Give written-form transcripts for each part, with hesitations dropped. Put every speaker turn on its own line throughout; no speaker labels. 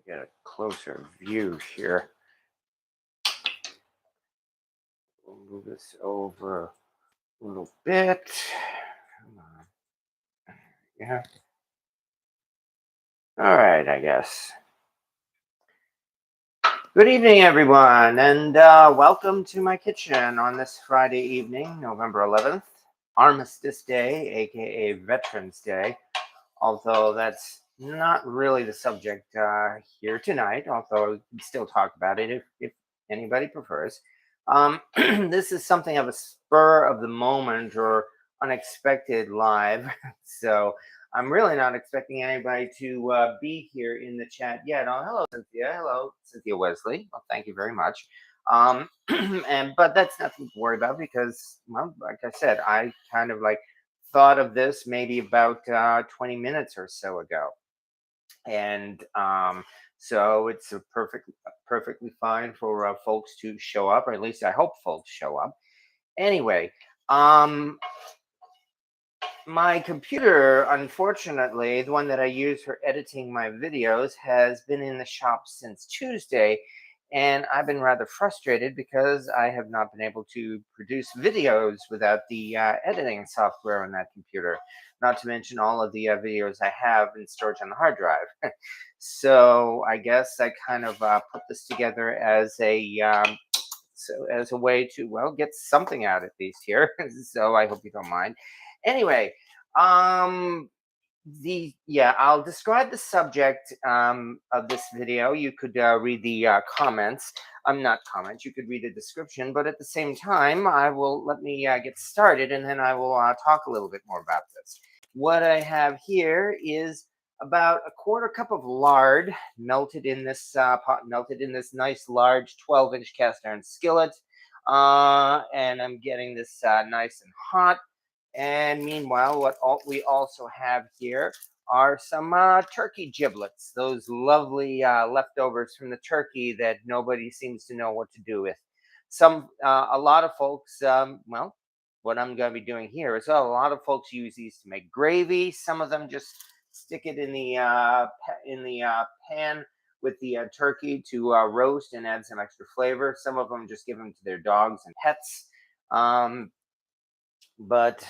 Get a closer view here. We'll move this over a little bit. Come on. Yeah. All right, I guess. Good evening, everyone, and welcome to my kitchen on this Friday evening, November 11th, Armistice Day, aka Veterans Day, although that's not really the subject here tonight, although we can still talk about it if anybody prefers. This is something of a spur of the moment or unexpected live, so I'm really not expecting anybody to be here in the chat yet. Oh, hello, Cynthia. Hello, Cynthia Wesley. Well, thank you very much. But that's nothing to worry about because, well, like I said, I kind of like thought of this maybe about 20 minutes or so ago, and so it's a perfectly fine for folks to show up, or at least I hope folks show up. Anyway, my computer, unfortunately, the one that I use for editing my videos, has been in the shop since Tuesday, and I've been rather frustrated because I have not been able to produce videos without the editing software on that computer, not to mention all of the videos I have in storage on the hard drive. So I guess I kind of put this together as a way to, well, get something out at least here. So I hope you don't mind. Anyway, I'll describe the subject of this video. You could read the comments. Not comments. You could read the description, but at the same time, let me get started, and then I will talk a little bit more about this. What I have here is about a quarter cup of lard melted in this pot, melted in this nice large 12-inch cast iron skillet, and I'm getting this nice and hot. And meanwhile, we also have here are some turkey giblets, those lovely leftovers from the turkey that nobody seems to know what to do with. A lot of folks, what I'm going to be doing here is a lot of folks use these to make gravy. Some of them just stick it in the pan with the turkey to roast and add some extra flavor. Some of them just give them to their dogs and pets. But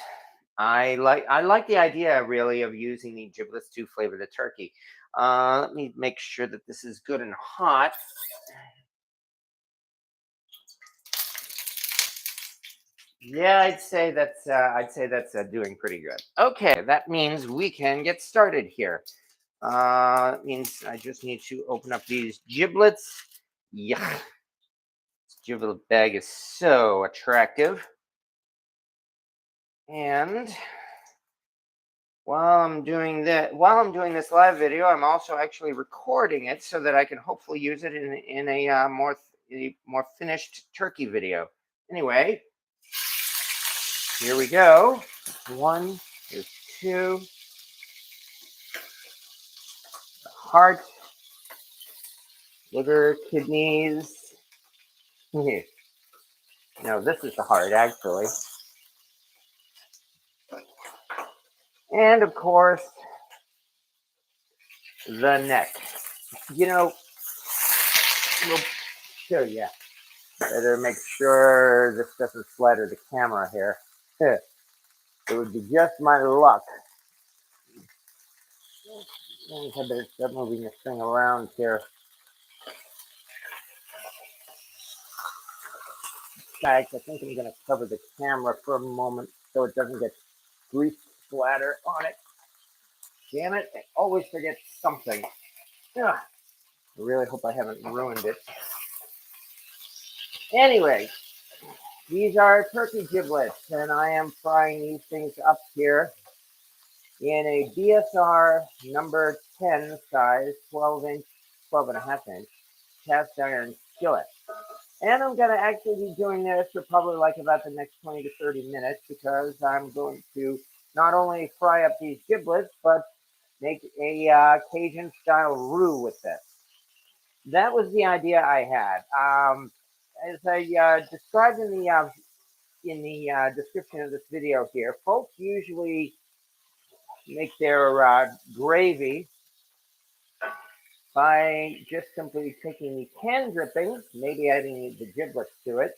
I like the idea really of using the giblets to flavor the turkey. Let me make sure that this is good and hot. Yeah, I'd say that's doing pretty good. Okay, that means we can get started here. It means I just need to open up these giblets. Yeah, this giblet bag is so attractive. And while I'm doing this live video, I'm also actually recording it so that I can hopefully use it in a more finished turkey video. Anyway, here we go. One, here's two. The heart, liver, kidneys. No, this is the heart actually. And of course, the neck. We'll show you. Better make sure this doesn't splatter the camera here. It would be just my luck. I better start moving this thing around here. In fact, I think I'm going to cover the camera for a moment so it doesn't get grease splatter on it. Damn it, I always forget something. Ugh. I really hope I haven't ruined it. Anyway, these are turkey giblets, and I am frying these things up here in a BSR number 10 size, 12 and a half inch cast iron skillet. And I'm going to actually be doing this for probably like about the next 20 to 30 minutes because I'm going to not only fry up these giblets, but make a Cajun-style roux with this. That was the idea I had. As I described in the description of this video here, folks usually make their gravy by just simply taking the canned drippings, maybe adding the giblets to it,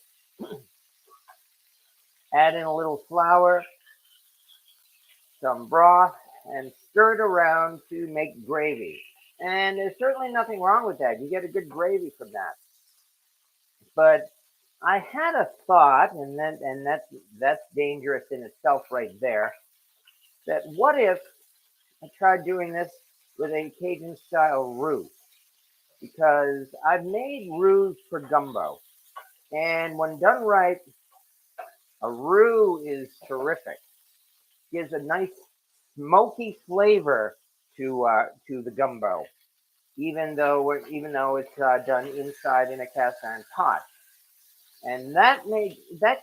add in a little flour, some broth, and stir it around to make gravy. And there's certainly nothing wrong with that. You get a good gravy from that. But I had a thought, and that's dangerous in itself right there. That what if I tried doing this with a Cajun-style roux? Because I've made roux for gumbo, and when done right, a roux is terrific. Gives a nice smoky flavor to the gumbo, even though it's done inside in a cast iron pot. And that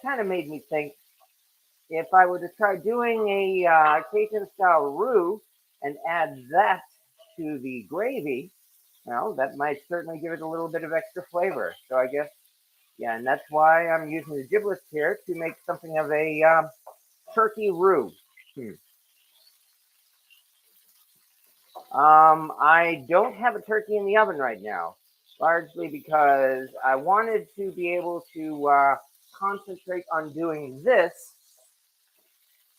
kind of made me think, if I were to try doing a Cajun style roux and add that to the gravy, well, that might certainly give it a little bit of extra flavor. So I guess, yeah, and that's why I'm using the giblets here to make something of a turkey roux. I don't have a turkey in the oven right now, largely because I wanted to be able to concentrate on doing this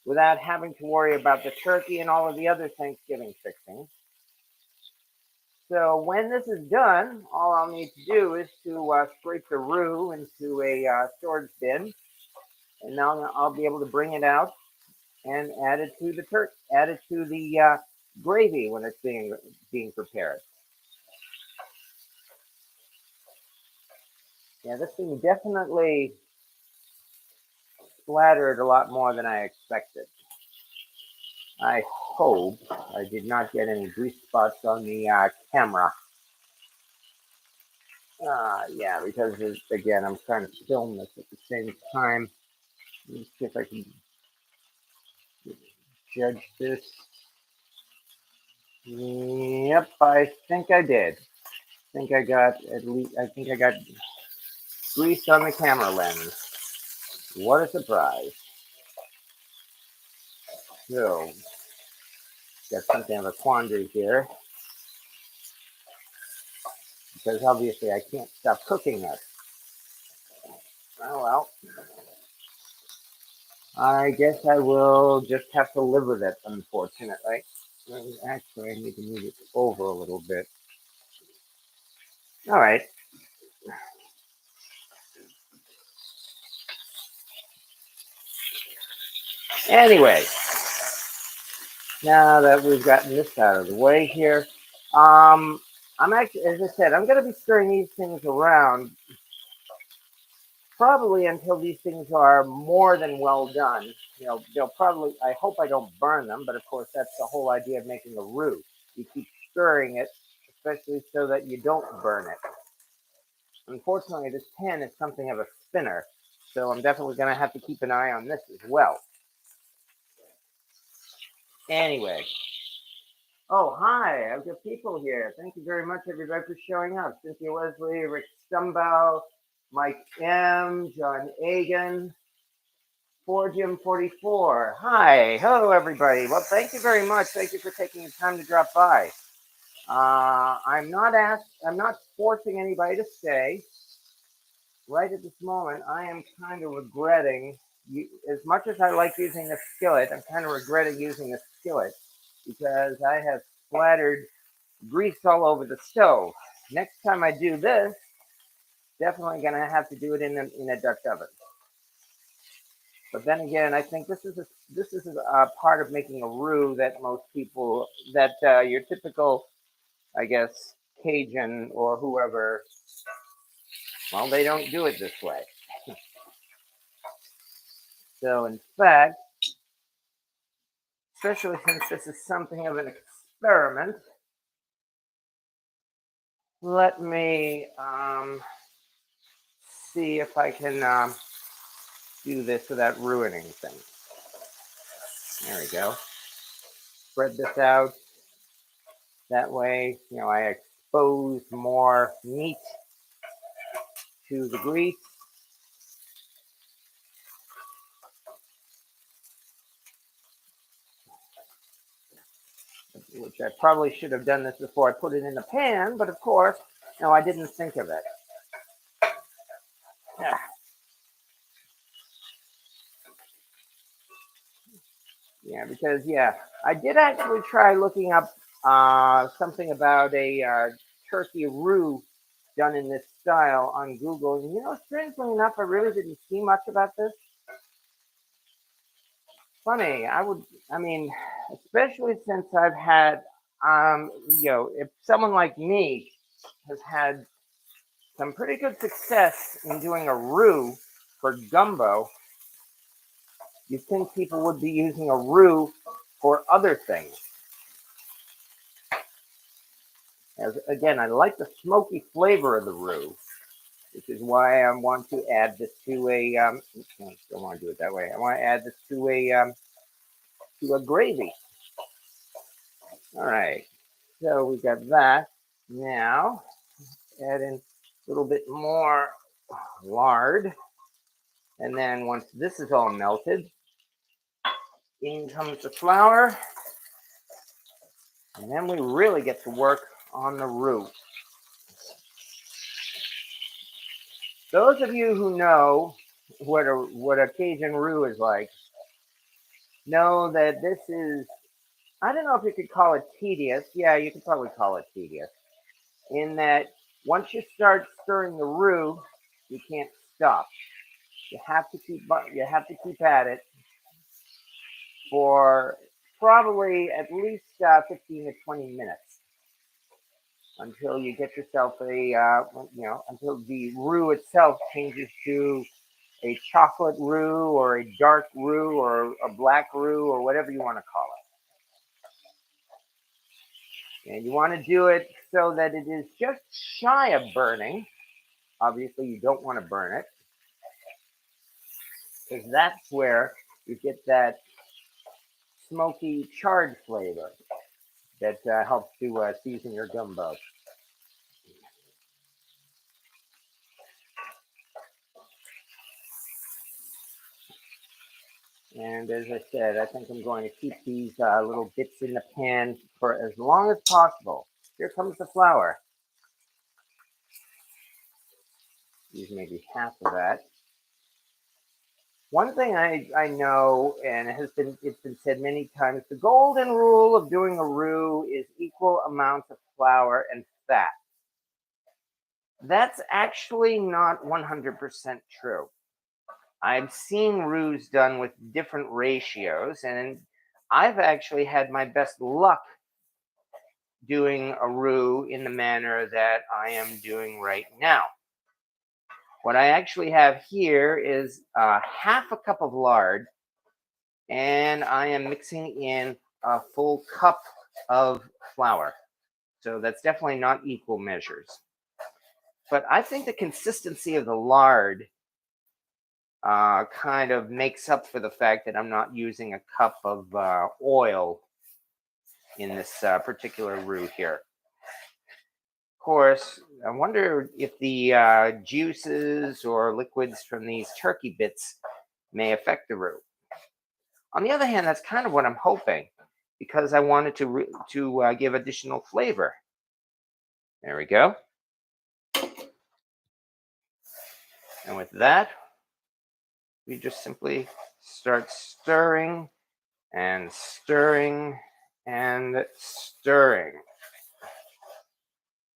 without having to worry about the turkey and all of the other Thanksgiving fixings. So when this is done, all I'll need to do is to scrape the roux into a storage bin, and now I'll be able to bring it out and add it to the gravy when it's being prepared. Yeah, this thing definitely splattered a lot more than I expected. I hope I did not get any grease spots on the camera. Yeah, because again, I'm trying to film this at the same time. Let's see if I can judge this. Yep, I think I did. I think I got grease on the camera lens. What a surprise. So, got something of a quandary here, because obviously I can't stop cooking it. Oh well. I guess I will just have to live with it, unfortunately. Actually, I need to move it over a little bit. All right. Anyway, now that we've gotten this out of the way here, I'm actually, as I said, I'm going to be stirring these things around probably until these things are more than well done. You know, they'll probably, I hope I don't burn them, but of course that's the whole idea of making a roux. You keep stirring it, especially so that you don't burn it. Unfortunately, this pan is something of a spinner, so I'm definitely going to have to keep an eye on this as well. Anyway. Oh, hi, I've got people here. Thank you very much, everybody, for showing up. Cynthia Wesley, Rick Stumbow, Mike M., John Agan, 4Jim44. Hi, hello, everybody. Well, thank you very much. Thank you for taking the time to drop by. I'm not forcing anybody to stay. Right at this moment, I am kind of regretting, as much as I like using the skillet, I'm kind of regretting using the skillet because I have splattered grease all over the stove. Next time I do this, definitely going to have to do it in a Dutch oven. But then again, I think this is a part of making a roux that most people, that your typical, I guess, Cajun or whoever, well, they don't do it this way. So in fact, especially since this is something of an experiment, let me see if I can do this without ruining things. There we go. Spread this out. That way, you know, I expose more meat to the grease. which I probably should have done this before I put it in the pan, but of course, no, I didn't think of it. Yeah, because I did actually try looking up something about a turkey roux done in this style on Google, and strangely enough, I really didn't see much about this. Funny, I mean, especially since I've had, if someone like me has had some pretty good success in doing a roux for gumbo, you'd think people would be using a roux for other things. As again, I like the smoky flavor of the roux, which is why I want to add this to a. I don't want to do it that way. I want to add this to a gravy. All right, so we got that. Now add in a little bit more lard, and then once this is all melted, in comes the flour, and then we really get to work on the roux. Those of you who know what a Cajun roux is like know that this is, I don't know if you could call it tedious. Yeah, you could probably call it tedious. In that once you start stirring the roux, you can't stop. You have to keep at it for probably at least 15 to 20 minutes until you get yourself until the roux itself changes to a chocolate roux or a dark roux or a black roux or whatever you want to call it. And you want to do it so that it is just shy of burning. Obviously, you don't want to burn it, because that's where you get that smoky charred flavor that helps to season your gumbo. And as I said, I think I'm going to keep these little bits in the pan for as long as possible. Here comes the flour. Use maybe half of that. One thing I know, and it's been said many times, the golden rule of doing a roux is equal amounts of flour and fat. That's actually not 100% true. I've seen roux done with different ratios, and I've actually had my best luck doing a roux in the manner that I am doing right now. What I actually have here is half a cup of lard, and I am mixing in a full cup of flour. So that's definitely not equal measures. But I think the consistency of the lard kind of makes up for the fact that I'm not using a cup of oil in this particular roux here. Of course, I wonder if the juices or liquids from these turkey bits may affect the roux. On the other hand, that's kind of what I'm hoping, because I wanted to give additional flavor. There we go. And with that, we just simply start stirring and stirring and stirring.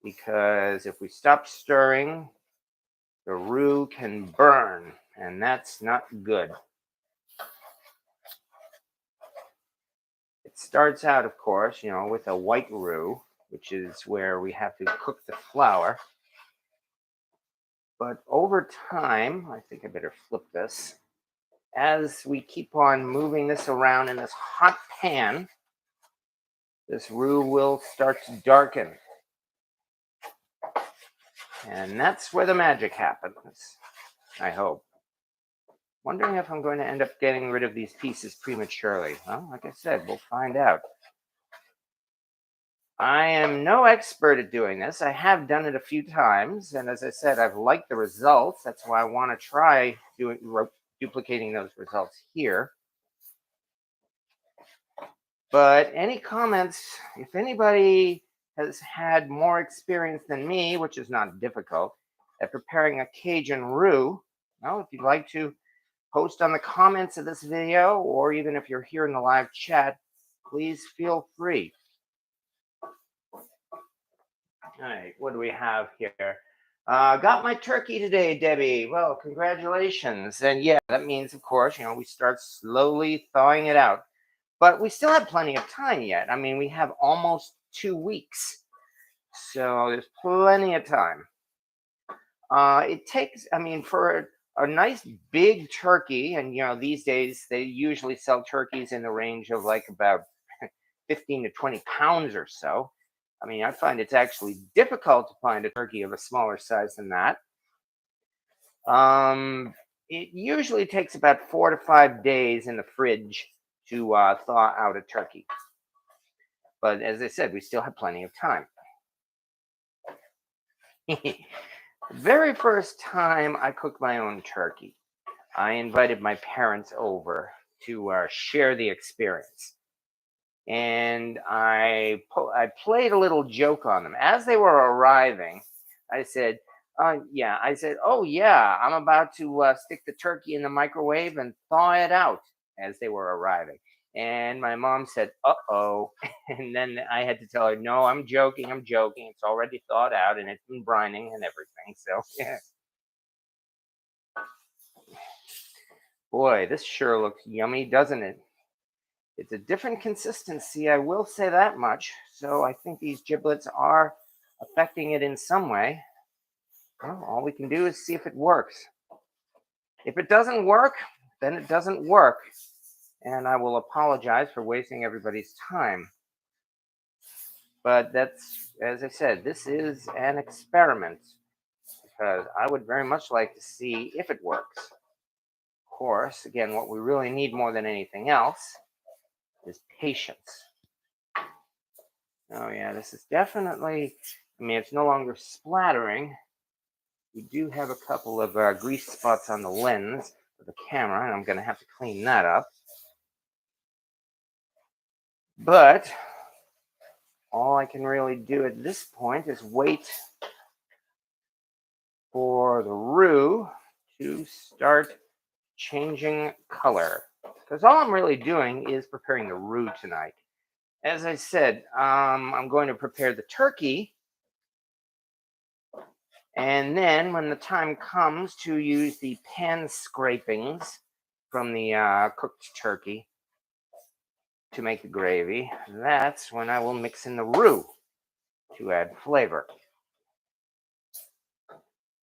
Because if we stop stirring, the roux can burn, and that's not good. It starts out, of course, with a white roux, which is where we have to cook the flour. But over time, I think I better flip this. As we keep on moving this around in this hot pan, this roux will start to darken. And that's where the magic happens, I hope. Wondering if I'm going to end up getting rid of these pieces prematurely. Well, like I said, we'll find out. I am no expert at doing this. I have done it a few times, and as I said, I've liked the results. That's why I want to try duplicating those results here. But any comments, if anybody has had more experience than me, which is not difficult, at preparing a Cajun roux, well, if you'd like to post on the comments of this video, or even if you're here in the live chat, please feel free. All right, what do we have here? Got my turkey today, Debbie. Well, congratulations. And yeah, that means, of course, we start slowly thawing it out. But we still have plenty of time yet. I mean, we have almost 2 weeks. So there's plenty of time. It takes, I mean, for a nice big turkey, and these days they usually sell turkeys in the range of like about 15 to 20 pounds or so. I mean, I find it's actually difficult to find a turkey of a smaller size than that. It usually takes about 4 to 5 days in the fridge to thaw out a turkey. But as I said, we still have plenty of time. The very first time I cooked my own turkey, I invited my parents over to share the experience. And I played a little joke on them. As they were arriving, I said, oh yeah, I'm about to stick the turkey in the microwave and thaw it out, as they were arriving. And my mom said, uh-oh. And then I had to tell her, no, I'm joking. It's already thawed out and it's been brining and everything. So, yeah. Boy, this sure looks yummy, doesn't it? It's a different consistency, I will say that much. So I think these giblets are affecting it in some way. Well, all we can do is see if it works. If it doesn't work, then it doesn't work. And I will apologize for wasting everybody's time. But that's, as I said, this is an experiment because I would very much like to see if it works. Of course, again, what we really need more than anything else is patience. Oh yeah, this is definitely, I mean, it's no longer splattering. We do have a couple of grease spots on the lens of the camera, and I'm going to have to clean that up. But all I can really do at this point is wait for the roux to start changing color. Because all I'm really doing is preparing the roux tonight. As I said, I'm going to prepare the turkey. And then when the time comes to use the pan scrapings from the cooked turkey to make the gravy, that's when I will mix in the roux to add flavor.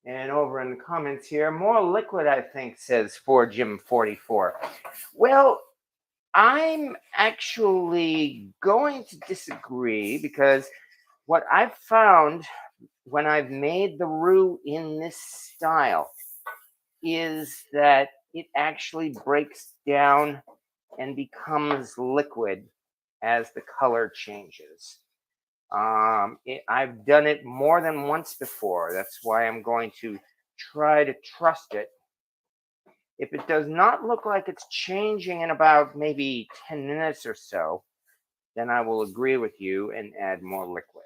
And over in the comments here, more liquid, I think, says for Jim 44. Well, I'm actually going to disagree because what I've found when I've made the roux in this style is that it actually breaks down and becomes liquid as the color changes. I've done it more than once before. That's why I'm going to try to trust it. If it does not look like it's changing in about maybe 10 minutes or so, then I will agree with you and add more liquid.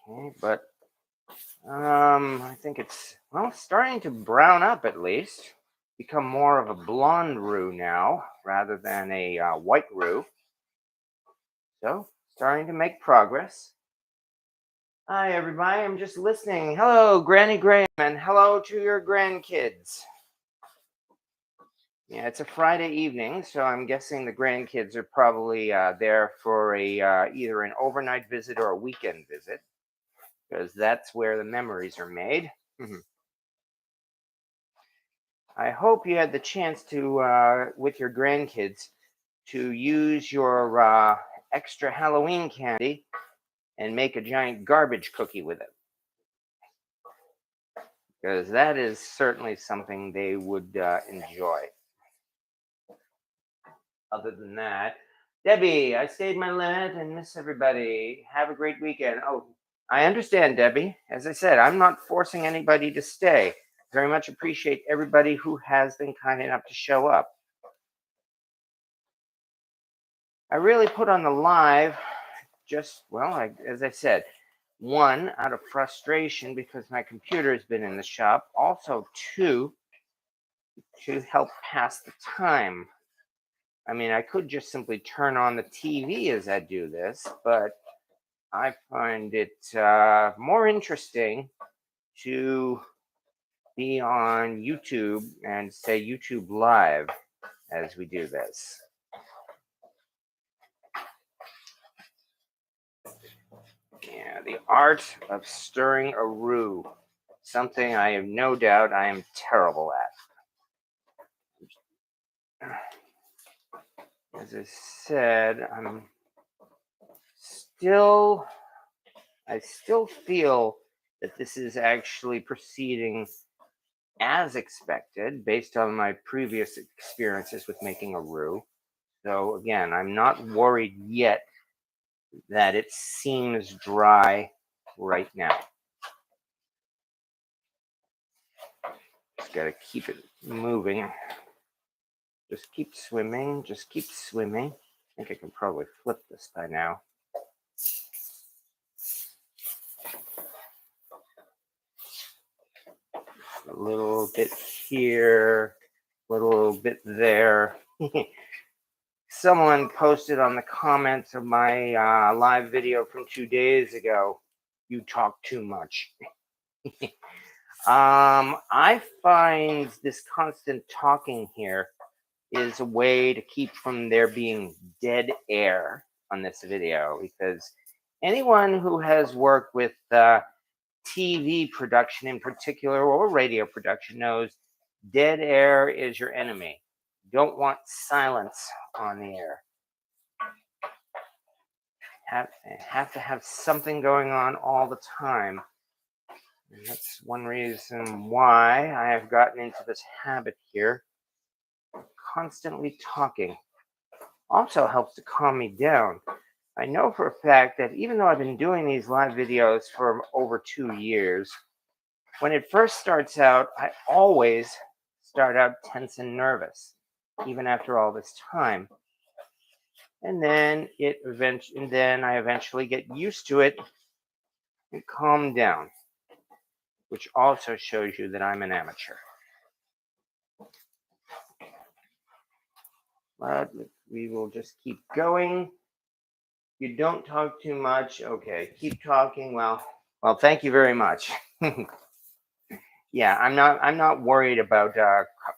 Okay, but I think it's, well, starting to brown up at least. Become more of a blonde roux now rather than a white roux. So, starting to make progress. Hi, everybody. I'm just listening. Hello, Granny Graham, and hello to your grandkids. Yeah, it's a Friday evening, so I'm guessing the grandkids are probably there for a either an overnight visit or a weekend visit, because that's where the memories are made. I hope you had the chance to, with your grandkids, to use your extra Halloween candy and make a giant garbage cookie with it. Because that is certainly something they would enjoy. Other than that, Debbie, I stayed my limit and miss everybody. Have a great weekend. Oh, I understand, Debbie. As I said, I'm not forcing anybody to stay. Very much appreciate everybody who has been kind enough to show up. I really put on the live just, well, as I said, one, out of frustration because my computer has been in the shop. Also, two, to help pass the time. I mean, I could just simply turn on the TV as I do this, but I find it more interesting to be on YouTube and say YouTube Live as we do this. Yeah, the art of stirring a roux, something I have no doubt I am terrible at. As I said, I still feel that this is actually proceeding as expected based on my previous experiences with making a roux. So again, I'm not worried yet that it seems dry right now. Just got to keep it moving. Just keep swimming. Just keep swimming. I think I can probably flip this by now. A little bit here, a little bit there. Someone posted on the comments of my live video from 2 days ago, "You talk too much." I find this constant talking here is a way to keep from there being dead air on this video, because anyone who has worked with TV production in particular or radio production knows dead air is your enemy. You don't want silence on the air. Have to have something going on all the time. And that's one reason why I have gotten into this habit here. Constantly talking also helps to calm me down. I know for a fact that even though I've been doing these live videos for over 2 years, when it first starts out, I always start out tense and nervous, even after all this time. And then I eventually get used to it and calm down, which also shows you that I'm an amateur. But we will just keep going. You don't talk too much. Okay, keep talking. Well, thank you very much. Yeah, I'm not worried about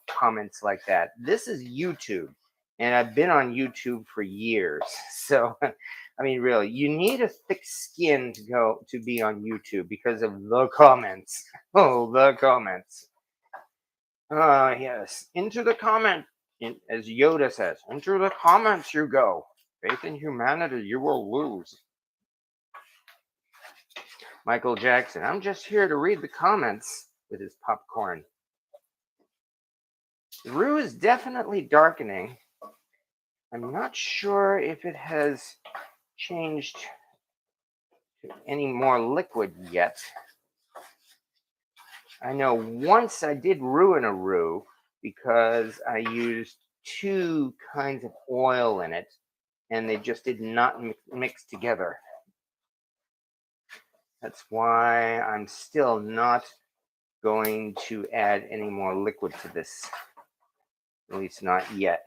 comments like that. This is YouTube, and I've been on YouTube for years. So, I mean, really, you need a thick skin to be on YouTube because of the comments. Oh, the comments. Yes, into the comment, as Yoda says, into the comments you go. Faith in humanity, you will lose. Michael Jackson, I'm just here to read the comments with his popcorn. Roux is definitely darkening. I'm not sure if it has changed to any more liquid yet. I know once I did ruin a roux because I used 2 kinds of oil in it, and they just did not mix together. That's why I'm still not going to add any more liquid to this, at least not yet.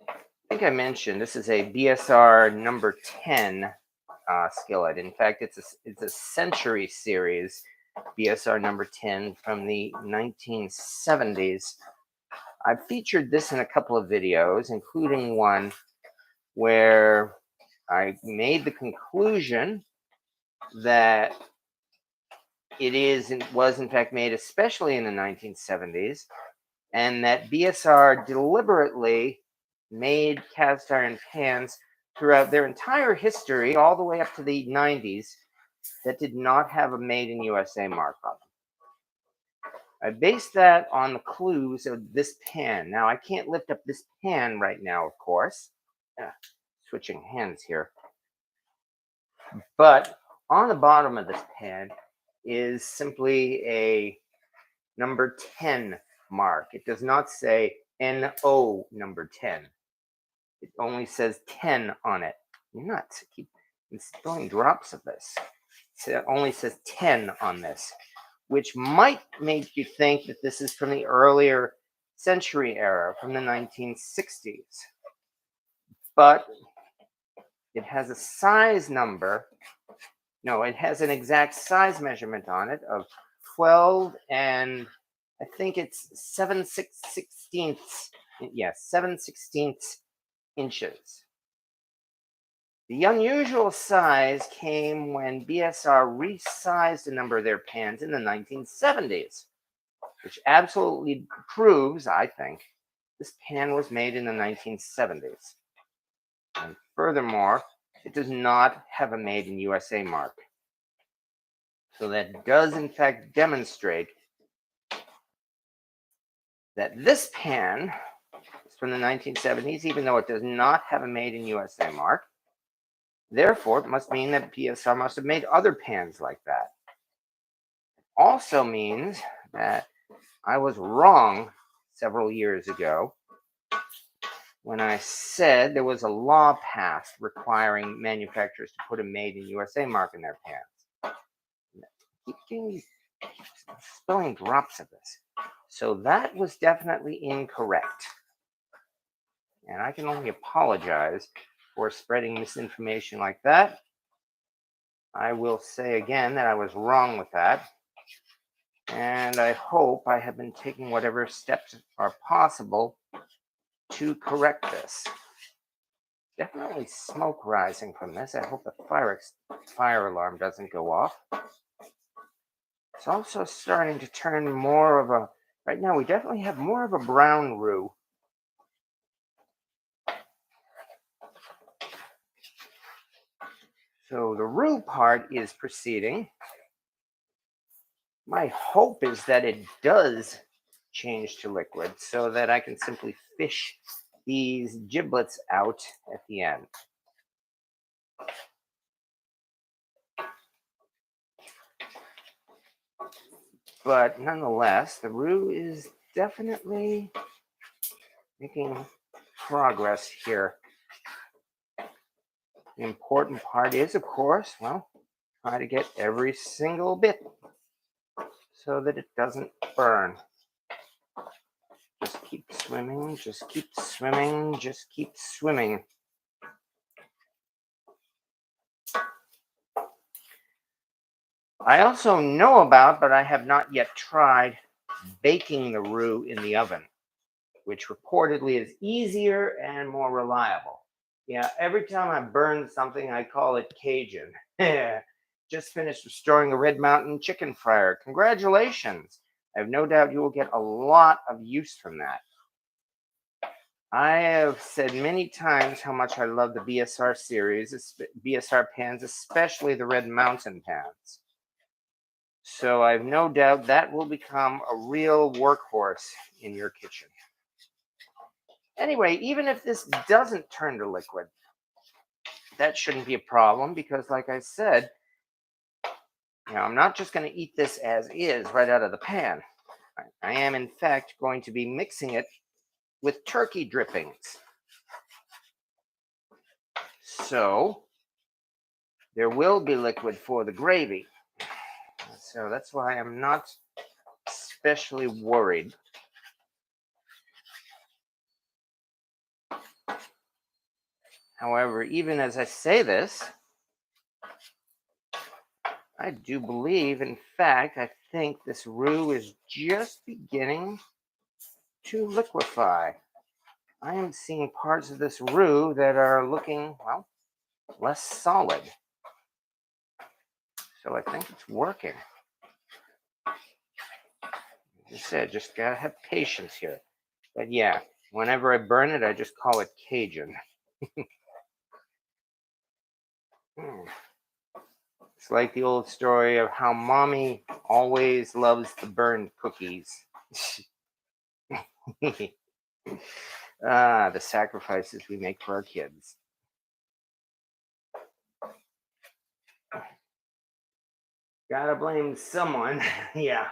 I think I mentioned this is a BSR number 10 skillet. In fact, it's a Century series BSR number 10 from the 1970s. I've featured this in a couple of videos, including one where I made the conclusion that it was in fact made especially in the 1970s, and that BSR deliberately made cast iron pans throughout their entire history, all the way up to the 90s, that did not have a Made in USA mark on them. I based that on the clues of this pan. Now, I can't lift up this pan right now, of course. Switching hands here. But on the bottom of this pan is simply a number 10 mark. It does not say NO number 10. It only says 10 on it. You're nuts. Keep installing drops of this. So it only says 10 on this, which might make you think that this is from the earlier century era, from the 1960s. But it has a size number. No, it has an exact size measurement on it of 12 and I think it's 7/16. Yeah, 7/16 inches. The unusual size came when BSR resized a number of their pans in the 1970s, which absolutely proves, I think, this pan was made in the 1970s. And furthermore, it does not have a made in USA mark. So that does in fact demonstrate that this pan is from the 1970s, even though it does not have a made in USA mark. Therefore, it must mean that BSR must have made other pans like that. It also means that I was wrong several years ago when I said there was a law passed requiring manufacturers to put a made in USA mark in their pans. Keep spilling drops of this. So that was definitely incorrect. And I can only apologize for spreading misinformation like that. I will say again that I was wrong with that. And I hope I have been taking whatever steps are possible to correct this. Definitely smoke rising from this. I hope the fire alarm doesn't go off. It's also starting to turn more of a, right now we definitely have more of a brown roux. So the roux part is proceeding. My hope is that it does change to liquid so that I can simply fish these giblets out at the end. But nonetheless, the roux is definitely making progress here. The important part is, of course, well, try to get every single bit so that it doesn't burn. Just keep swimming, just keep swimming, just keep swimming. I also know about, but I have not yet tried, baking the roux in the oven, which reportedly is easier and more reliable. Yeah, every time I burn something, I call it Cajun. Just finished restoring a Red Mountain chicken fryer. Congratulations. I have no doubt you will get a lot of use from that. I have said many times how much I love the BSR series, BSR pans, especially the Red Mountain pans. So I have no doubt that will become a real workhorse in your kitchen. Anyway, even if this doesn't turn to liquid, that shouldn't be a problem because, like I said, I'm not just going to eat this as is right out of the pan. I am, in fact, going to be mixing it with turkey drippings. So there will be liquid for the gravy. So that's why I'm not especially worried. However, even as I say this, I do believe, in fact, I think this roux is just beginning to liquefy. I am seeing parts of this roux that are looking, well, less solid. So I think it's working. As I said, just gotta have patience here. But yeah, whenever I burn it, I just call it Cajun. It's like the old story of how mommy always loves the burned cookies. The sacrifices we make for our kids. Gotta blame someone. Yeah.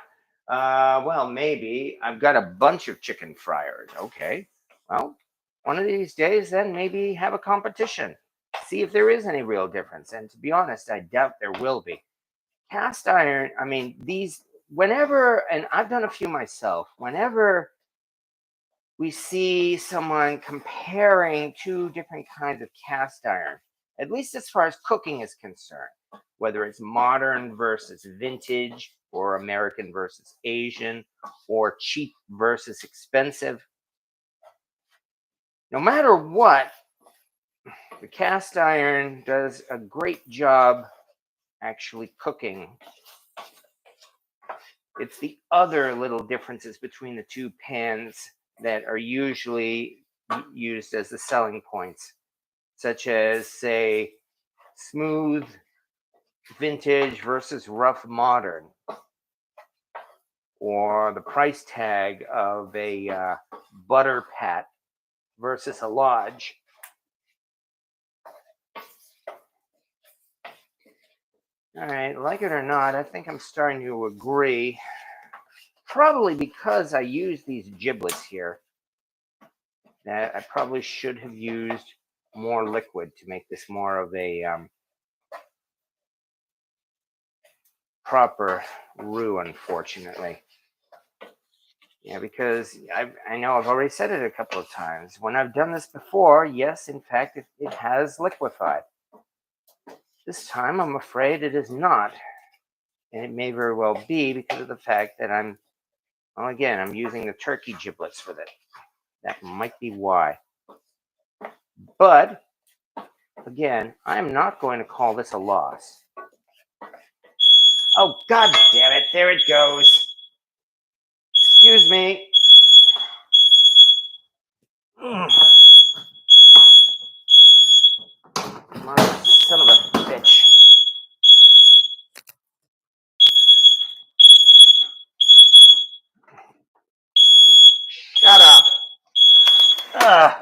Well, maybe. I've got a bunch of chicken fryers. Okay. Well, one of these days, then maybe have a competition. See if there is any real difference. And to be honest, I doubt there will be. Cast iron, I mean, whenever, and I've done a few myself, whenever we see someone comparing two different kinds of cast iron, at least as far as cooking is concerned, whether it's modern versus vintage, or American versus Asian, or cheap versus expensive, no matter what, the cast iron does a great job actually cooking. It's the other little differences between the two pans that are usually used as the selling points, such as, say, smooth vintage versus rough modern, or the price tag of a butter pat versus a lodge. All right, like it or not, I think I'm starting to agree. Probably because I use these giblets here, that I probably should have used more liquid to make this more of a proper roux, unfortunately. Yeah, because I know I've already said it a couple of times. When I've done this before, yes, in fact, it has liquefied. This time, I'm afraid it is not. And it may very well be because of the fact that I'm using the turkey giblets with it. That might be why. But, again, I'm not going to call this a loss. Oh, God damn it. There it goes. Excuse me. Son of a bitch. Shut up. Ugh.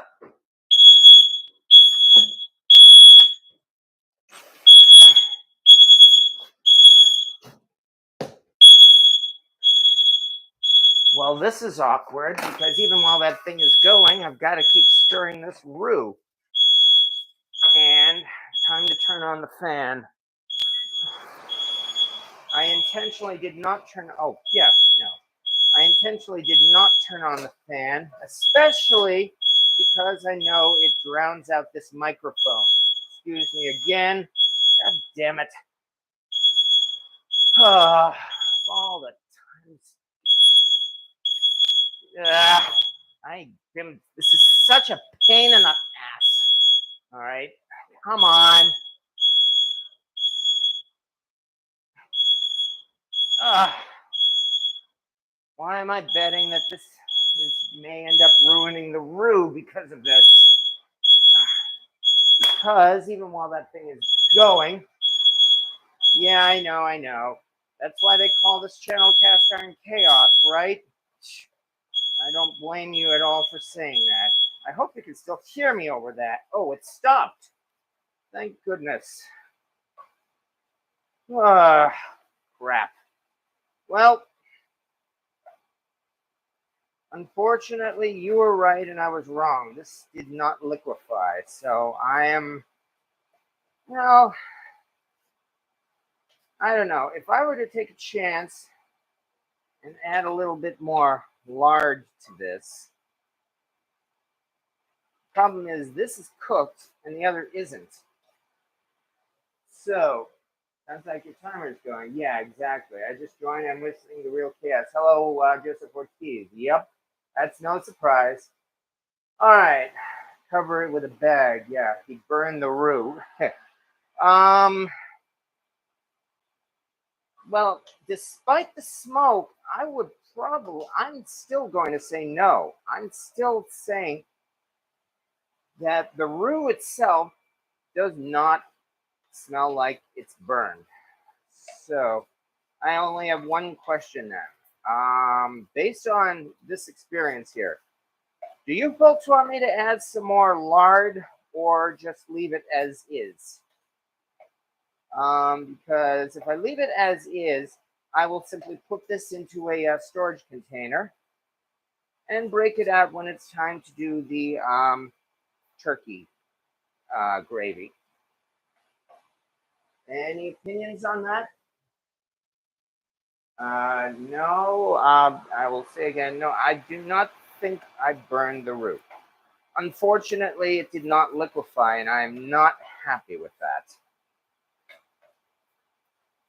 Well, this is awkward because even while that thing is going, I've got to keep stirring this roux. And time to turn on the fan. I intentionally did not turn. Oh, yeah, no. I intentionally did not turn on the fan, especially because I know it drowns out this microphone. Excuse me again. God damn it. All the times. This is such a pain in the ass. All right. Come on. Why am I betting that this may end up ruining the roux because of this? Because even while that thing is going, yeah, I know. That's why they call this channel Cast Iron Chaos, right? I don't blame you at all for saying that. I hope you can still hear me over that. Oh, it stopped. Thank goodness. Crap. Well, unfortunately, you were right and I was wrong. This did not liquefy. So I am, well, I don't know. If I were to take a chance and add a little bit more lard to this, problem is this is cooked and the other isn't. So, sounds like your timer's going. Yeah, exactly. I just joined. I'm listening to Real Chaos. Hello, Joseph Ortiz. Yep, that's no surprise. All right, cover it with a bag. Yeah, he burned the roux. Well, despite the smoke, I'm still going to say no. I'm still saying that the roux itself does not smell like it's burned. So I only have one question then. Based on this experience here, do you folks want me to add some more lard or just leave it as is? Because if I leave it as is, I will simply put this into a storage container and break it out when it's time to do the turkey gravy. Any opinions on that? No. I will say again, no, I do not think I burned the roux. Unfortunately, it did not liquefy, and I am not happy with that.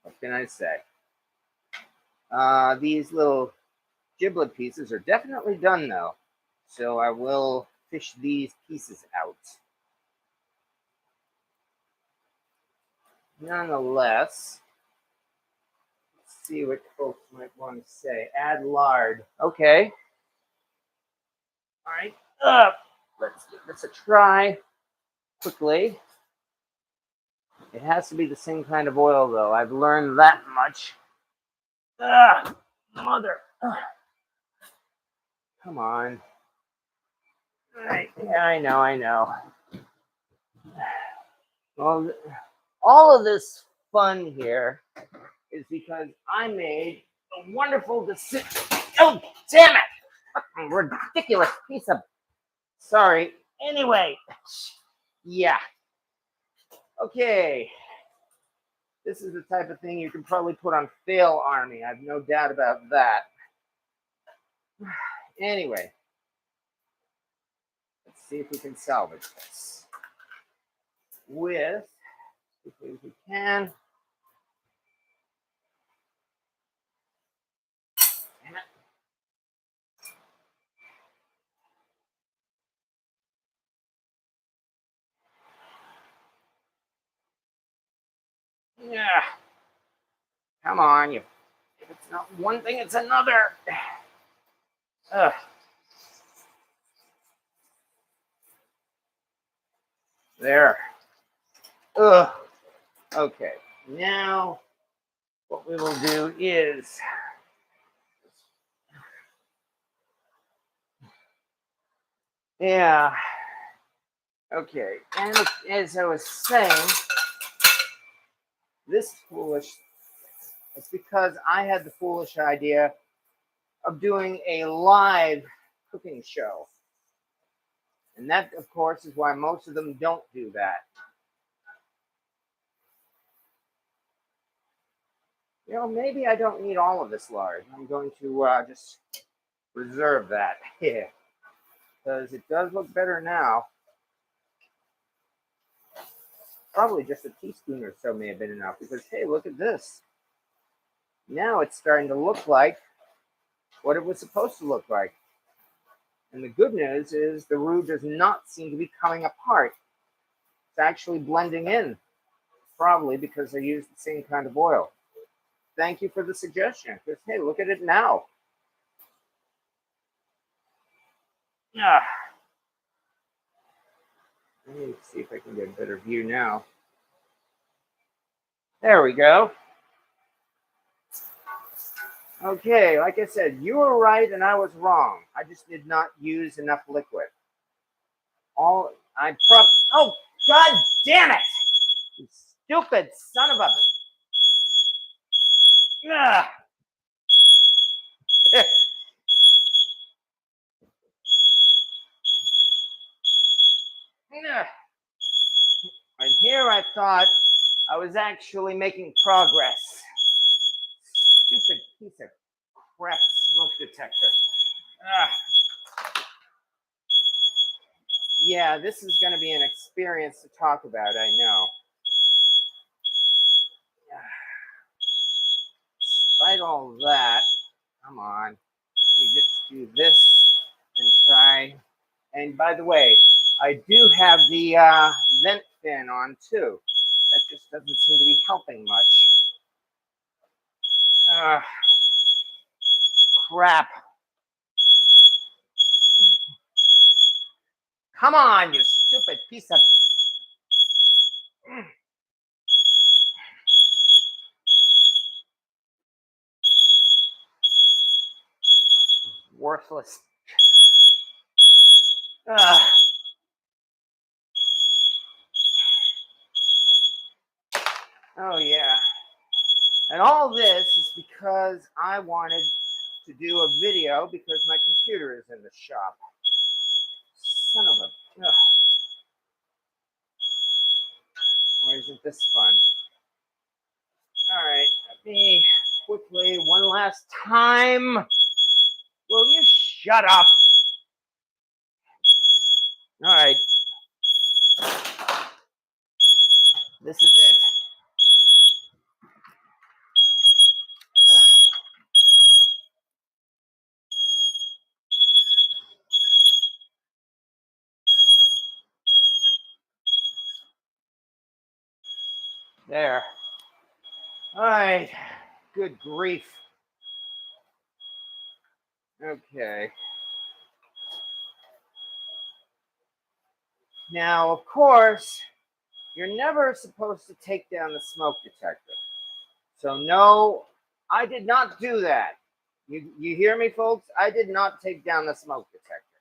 What can I say? These little giblet pieces are definitely done, though. So I will fish these pieces out. Nonetheless, let's see what folks might want to say. Add lard. Okay. All right. Let's give this a try quickly. It has to be the same kind of oil, though. I've learned that much. Mother. Come on. All right. Yeah, I know. Well, all of this fun here is because I made a wonderful decision. Oh, damn it! Fucking ridiculous piece of. Sorry. Anyway. Yeah. Okay. This is the type of thing you can probably put on Fail Army. I have no doubt about that. Anyway. Let's see if we can salvage this. With, if we can. Yeah. Come on, you. If it's not one thing, it's another. Ugh. There. Ugh. Okay. Now, what we will do is. Yeah. Okay. And as I was saying, this foolish. It's because I had the foolish idea of doing a live cooking show. And that, of course, is why most of them don't do that. You know, maybe I don't need all of this lard. I'm going to just reserve that here. Because it does look better now. Probably just a teaspoon or so may have been enough. Because, hey, look at this. Now it's starting to look like what it was supposed to look like. And the good news is the roux does not seem to be coming apart. It's actually blending in. Probably because I used the same kind of oil. Thank you for the suggestion. Because, hey, look at it now. Ah. Let me see if I can get a better view now. There we go. Okay, like I said, you were right and I was wrong. I just did not use enough liquid. Oh, God damn it! You stupid son of a. Ugh. And here I thought I was actually making progress. Stupid piece of crap smoke detector. Yeah, this is going to be an experience to talk about, I know. Despite all that, come on. Let me just do this and try. And by the way, I do have the vent fan on too. That just doesn't seem to be helping much. Crap. Come on, you stupid piece of. Worthless. Oh, yeah. And And all this is because I wanted to do a video because my computer is in the shop. Son of a... Ugh. Why isn't this fun? All right, let me quickly, one last time. Will you shut up? All right. This is it. There. All right. Good grief. Okay. Now, of course, you're never supposed to take down the smoke detector. So, no, I did not do that. You hear me, folks? I did not take down the smoke detector.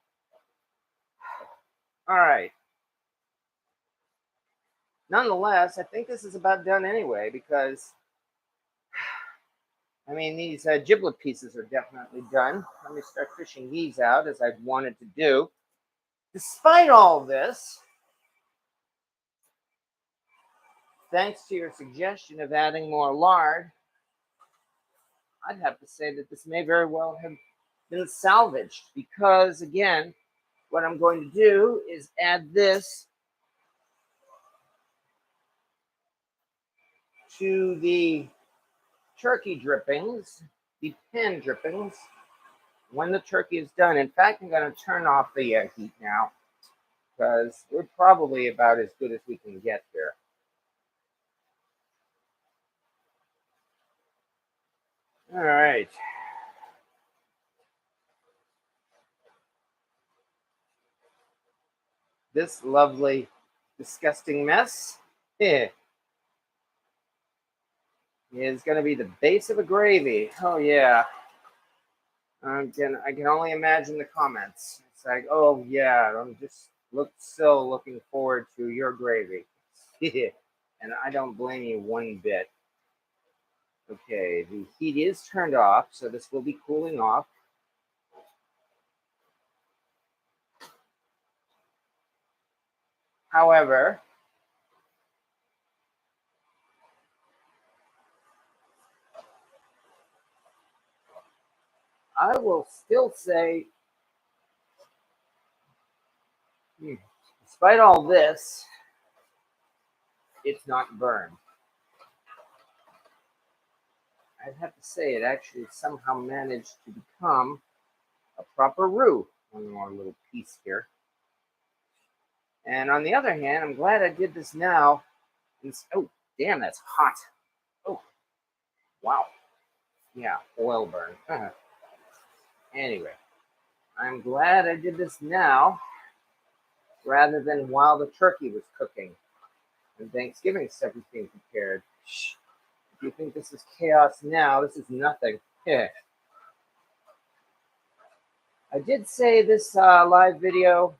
All right. Nonetheless, I think this is about done anyway because, I mean, these giblet pieces are definitely done. Let me start fishing these out as I wanted to do. Despite all this, thanks to your suggestion of adding more lard, I'd have to say that this may very well have been salvaged because, again, what I'm going to do is add this to the turkey drippings, the pan drippings, when the turkey is done. In fact, I'm going to turn off the heat now because we're probably about as good as we can get there. All right. This lovely, disgusting mess is going to be the base of a gravy. Oh, yeah. I can only imagine the comments. It's like, oh, yeah, I'm just looking forward to your gravy. And I don't blame you one bit. Okay, the heat is turned off, so this will be cooling off. However, I will still say, despite all this, it's not burned. I'd have to say it actually somehow managed to become a proper roux. One more little piece here. And on the other hand, I'm glad I did this now. Oh, damn, that's hot. Oh, wow. Yeah, oil burn. Anyway, I'm glad I did this now rather than while the turkey was cooking and Thanksgiving stuff is being prepared. If you think this is chaos now, this is nothing. I did say this live video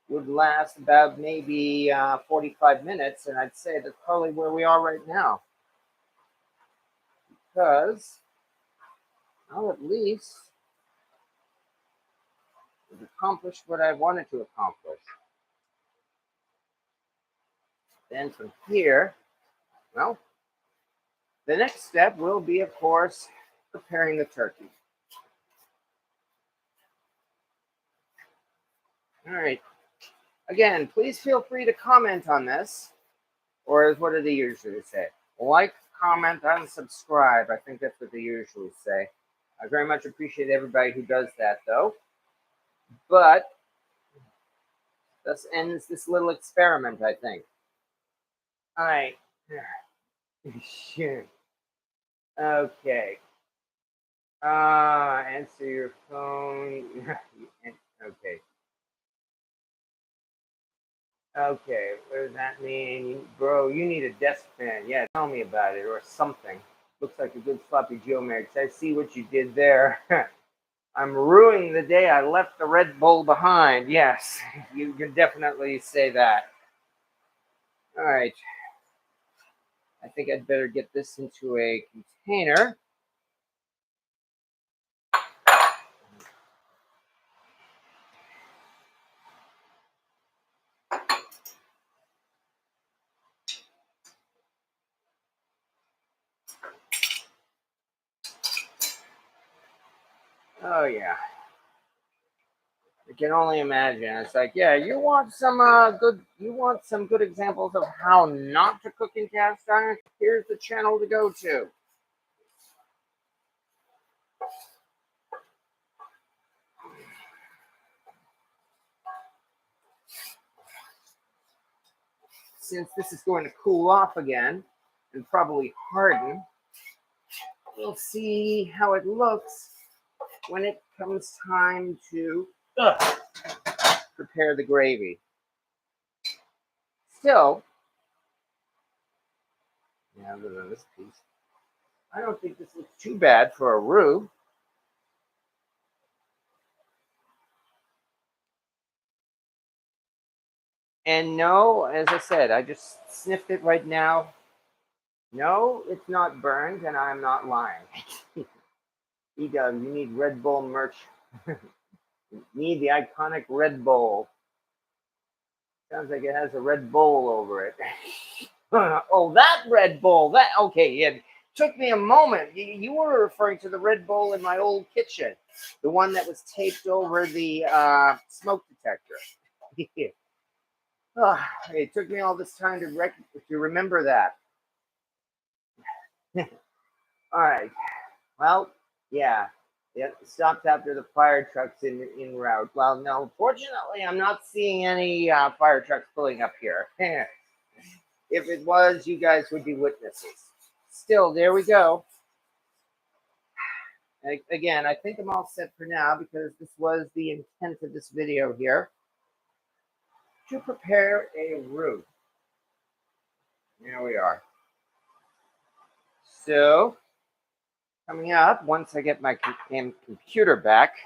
would last about maybe 45 minutes, and I'd say that's probably where we are right now. Because, well, at least we've accomplished what I wanted to accomplish. Then from here, well, the next step will be, of course, preparing the turkey. All right. Again, please feel free to comment on this, or what do they usually say? Like, comment, and subscribe. I think that's what they usually say. I very much appreciate everybody who does that, though. But this ends this little experiment, I think. All right. Sure. Okay. Answer your phone. Okay. Okay, what does that mean? Bro, you need a desk fan. Yeah, tell me about it or something. Looks like a good sloppy Joe mix. I see what you did there. I'm ruining the day I left the Red Bull behind. Yes, you can definitely say that. All right. I think I'd better get this into a container. Oh yeah, I can only imagine. It's like, yeah, you want some good examples of how not to cook in cast iron? Here's the channel to go to. Since this is going to cool off again and probably harden, we'll see how it looks when it comes time to prepare the gravy. Still, yeah, other than this piece, I don't think this looks too bad for a roux. And no, as I said, I just sniffed it right now. No, it's not burned, and I'm not lying. You need Red Bull merch. You need the iconic Red Bull. Sounds like it has a Red Bull over it. Oh, that Red Bull. That okay? Yeah, took me a moment. You were referring to the Red Bull in my old kitchen, the one that was taped over the smoke detector. It took me all this time to remember that. All right. Well, yeah. Stopped after the fire trucks en route. Well, no, fortunately, I'm not seeing any fire trucks pulling up here. If it was, you guys would be witnesses. Still, there we go. Again, I think I'm all set for now because this was the intent of this video here. To prepare a roux. Here we are. So, coming up, once I get my computer back,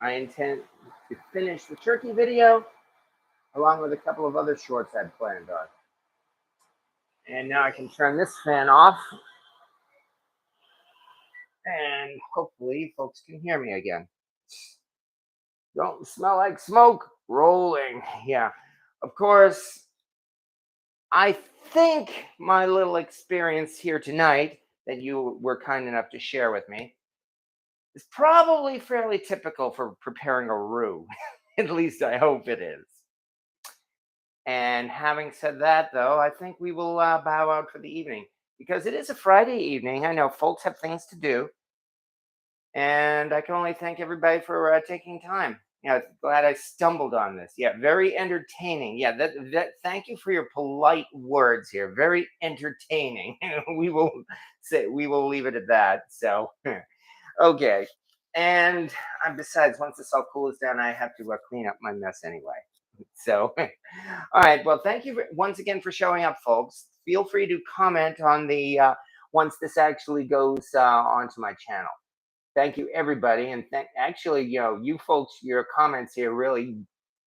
I intend to finish the turkey video along with a couple of other shorts I'd planned on. And now I can turn this fan off. And hopefully folks can hear me again. Don't smell like smoke. Rolling. Yeah. Of course, I think my little experience here tonight that you were kind enough to share with me is probably fairly typical for preparing a roux. At least I hope it is. And having said that, though, I think we will bow out for the evening because it is a Friday evening. I know folks have things to do. And I can only thank everybody for taking time. Yeah, glad I stumbled on this. Yeah, very entertaining. Yeah, that. Thank you for your polite words here. Very entertaining. we will leave it at that. So, okay. And besides, once this all cools down, I have to clean up my mess anyway. So, all right. Well, thank you once again for showing up, folks. Feel free to comment on the once this actually goes onto my channel. Thank you, everybody. And actually, you folks, your comments here really,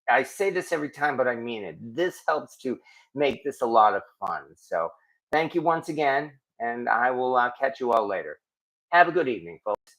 I say this every time, but I mean it. This helps to make this a lot of fun. So thank you once again, and I will catch you all later. Have a good evening, folks.